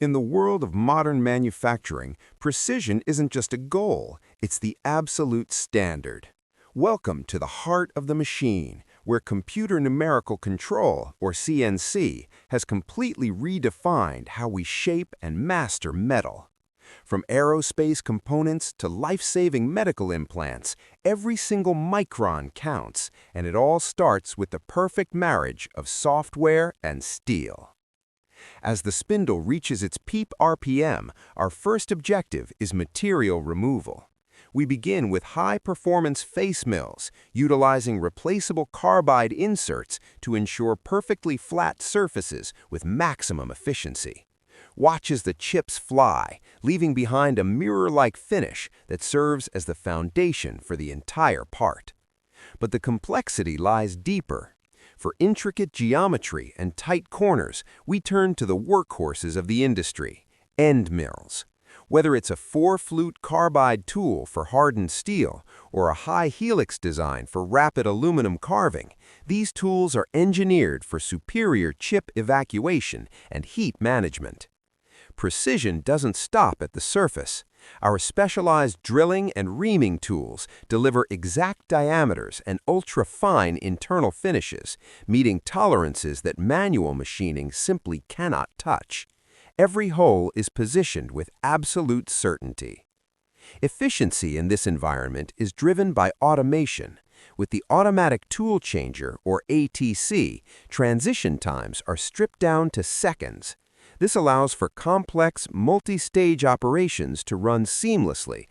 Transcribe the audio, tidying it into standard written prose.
In the world of modern manufacturing, precision isn't just a goal, it's the absolute standard. Welcome to the heart of the machine, where computer numerical control, or CNC, has completely redefined how we shape and master metal. From aerospace components to life-saving medical implants, every single micron counts, and it all starts with the perfect marriage of software and steel. As the spindle reaches its peak RPM, our first objective is material removal. We begin with high-performance face mills, utilizing replaceable carbide inserts to ensure perfectly flat surfaces with maximum efficiency. Watch as the chips fly, leaving behind a mirror-like finish that serves as the foundation for the entire part. But the complexity lies deeper. For intricate geometry and tight corners, we turn to the workhorses of the industry, end mills. Whether it's a 4-flute carbide tool for hardened steel or a high helix design for rapid aluminum carving, these tools are engineered for superior chip evacuation and heat management. Precision doesn't stop at the surface. Our specialized drilling and reaming tools deliver exact diameters and ultra-fine internal finishes, meeting tolerances that manual machining simply cannot touch. Every hole is positioned with absolute certainty. Efficiency in this environment is driven by automation. With the automatic tool changer, or ATC, transition times are stripped down to seconds. This allows for complex, multi-stage operations to run seamlessly